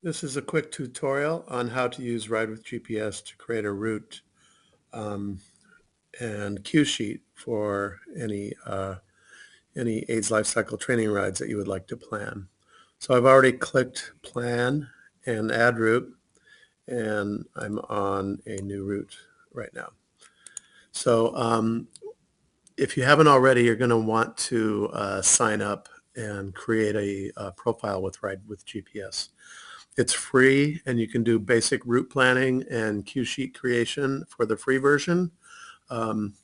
This is a quick tutorial on how to use Ride with GPS to create a route um, and cue sheet for any AIDS lifecycle training rides that you would like to plan. So I've already clicked plan and add route, and I'm on a new route right now. So if you haven't already, you're going to want to sign up and create a profile with Ride with GPS. It's free, and you can do basic route planning and cue sheet creation for the free version. Um,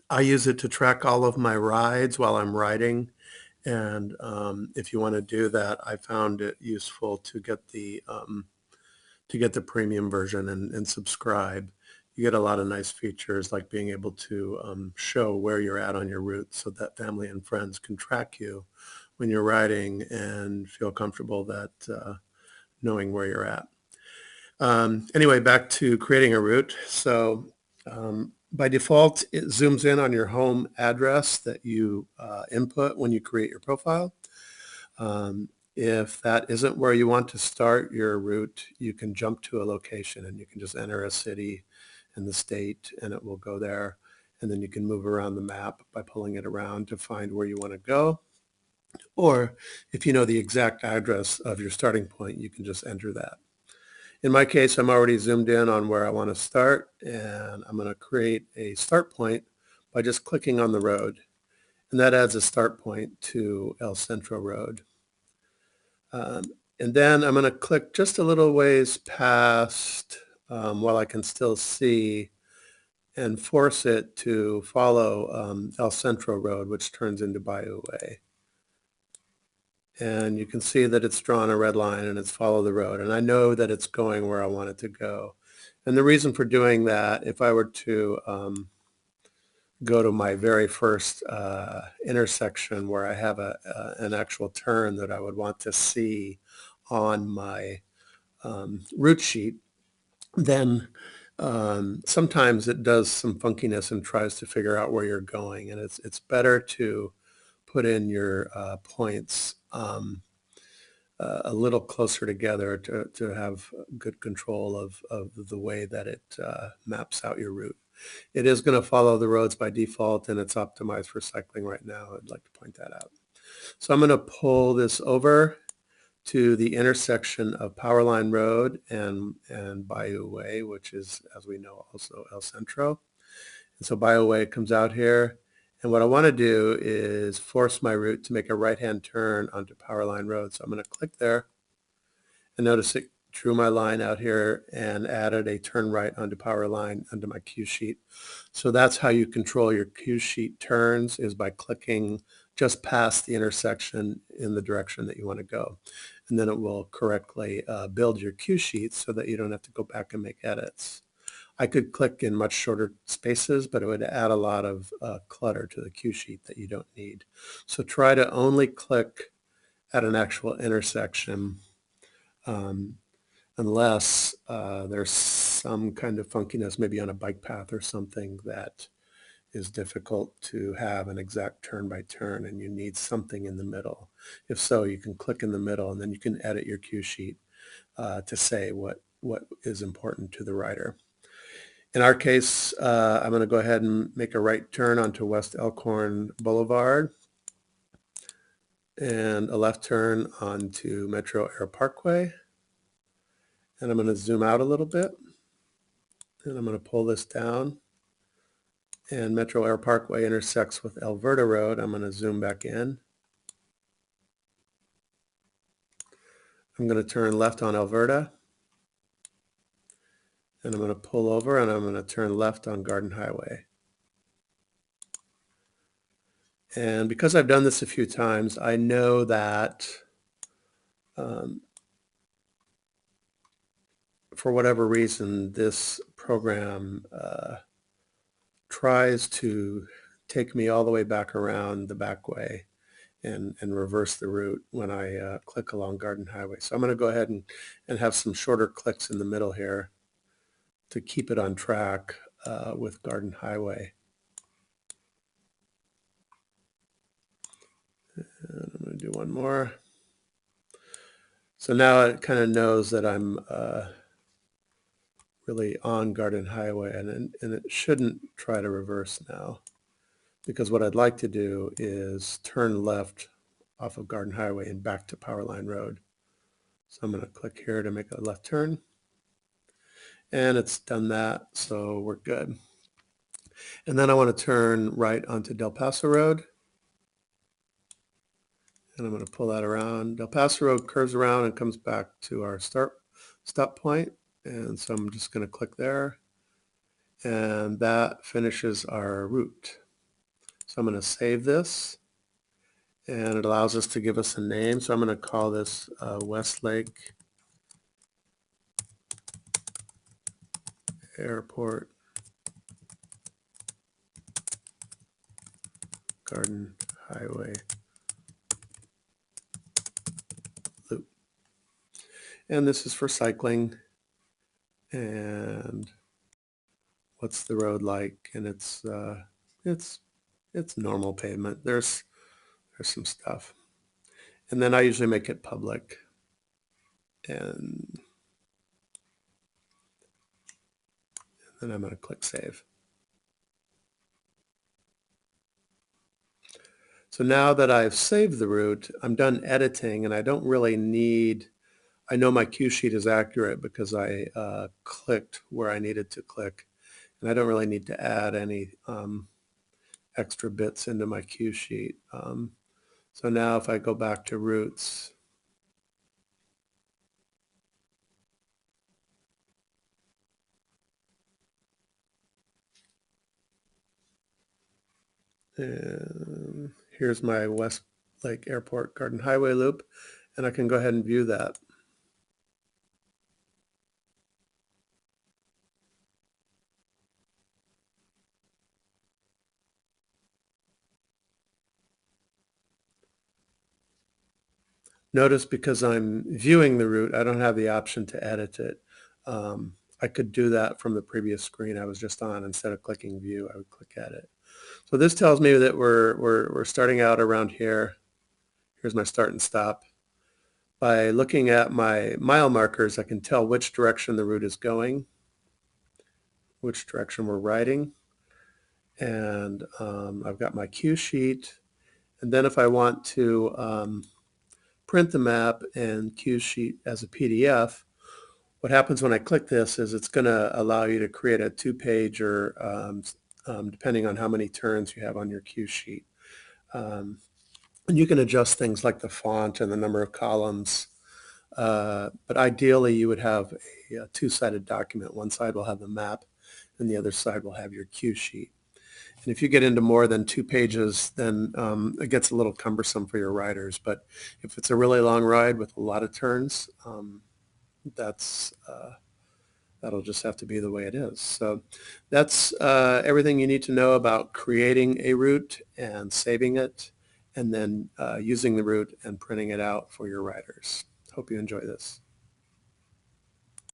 I use it to track all of my rides while I'm riding. And if you want to do that, I found it useful to get the premium version and subscribe. You get a lot of nice features like being able to show where you're at on your route so that family and friends can track you when you're riding and feel comfortable that knowing where you're at. Anyway, back to creating a route. So by default, it zooms in on your home address that you input when you create your profile. If that isn't where you want to start your route, you can jump to a location and you can just enter a city and the state and it will go there. And then you can move around the map by pulling it around to find where you want to go. Or if you know the exact address of your starting point, you can just enter that. In my case, I'm already zoomed in on where I want to start, and I'm going to create a start point by just clicking on the road. And that adds a start point to El Centro Road. Um, and then I'm going to click just a little ways past while I can still see and force it to follow El Centro Road, which turns into Bayou Way. And you can see that it's drawn a red line and it's follow the road. And I know that it's going where I want it to go. And the reason for doing that, if I were to go to my very first intersection where I have an actual turn that I would want to see on my route sheet, then sometimes it does some funkiness and tries to figure out where you're going. And it's better to put in your points a little closer together to have good control of the way that it maps out your route. It is going to follow the roads by default, and it's optimized for cycling right now. I'd like to point that out. So I'm going to pull this over to the intersection of Powerline Road and Bayou Way, which is, as we know, also El Centro. And so Bayou Way comes out here. And what I want to do is force my route to make a right-hand turn onto Powerline Road. So I'm going to click there and notice it drew my line out here and added a turn right onto Powerline under my cue sheet. So that's how you control your cue sheet turns, is by clicking just past the intersection in the direction that you want to go. And then it will correctly build your cue sheet so that you don't have to go back and make edits. I could click in much shorter spaces, but it would add a lot of clutter to the cue sheet that you don't need. So try to only click at an actual intersection unless there's some kind of funkiness, maybe on a bike path or something that is difficult to have an exact turn by turn and you need something in the middle. If so, you can click in the middle and then you can edit your cue sheet to say what is important to the rider. In our case, I'm going to go ahead and make a right turn onto West Elkhorn Boulevard and a left turn onto Metro Air Parkway. And I'm going to zoom out a little bit and I'm going to pull this down. And Metro Air Parkway intersects with Alberta Road. I'm going to zoom back in. I'm going to turn left on Alberta. And I'm going to pull over and I'm going to turn left on Garden Highway. And because I've done this a few times, I know that for whatever reason, this program tries to take me all the way back around the back way and reverse the route when I click along Garden Highway. So I'm going to go ahead and have some shorter clicks in the middle here to keep it on track with Garden Highway. And I'm going to do one more. So now it kind of knows that I'm really on Garden Highway, and it shouldn't try to reverse now, because what I'd like to do is turn left off of Garden Highway and back to Powerline Road. So I'm going to click here to make a left turn, and it's done that, so we're good. And then I want to turn right onto Del Paso Road, and I'm going to pull that around. Del Paso Road curves around and comes back to our stop point, and so I'm just going to click there, and that finishes our route. So I'm going to save this, and it allows us to give us a name. So I'm going to call this Westlake Airport Garden Highway Loop. And this is for cycling. And what's the road like? And it's normal pavement. There's some stuff. And then I usually make it public. And then I'm going to click save. So now that I've saved the route, I'm done editing, and I don't really need, I know my cue sheet is accurate because I clicked where I needed to click, and I don't really need to add any extra bits into my cue sheet. So now if I go back to routes, and here's my Westlake Airport Garden Highway loop, and I can go ahead and view that. Notice because I'm viewing the route, I don't have the option to edit it. I could do that from the previous screen I was just on. Instead of clicking view, I would click edit. So this tells me that we're starting out around here. Here's my start and stop. By looking at my mile markers, I can tell which direction the route is going, which direction we're riding. And I've got my cue sheet. And then if I want to print the map and cue sheet as a PDF, what happens when I click this is it's going to allow you to create a two-page or depending on how many turns you have on your cue sheet. And you can adjust things like the font and the number of columns. But ideally, you would have a two-sided document. One side will have the map, and the other side will have your cue sheet. And if you get into more than 2 pages, then it gets a little cumbersome for your riders. But if it's a really long ride with a lot of turns, that'll just have to be the way it is. So that's everything you need to know about creating a route and saving it, and then using the route and printing it out for your riders. Hope you enjoy this.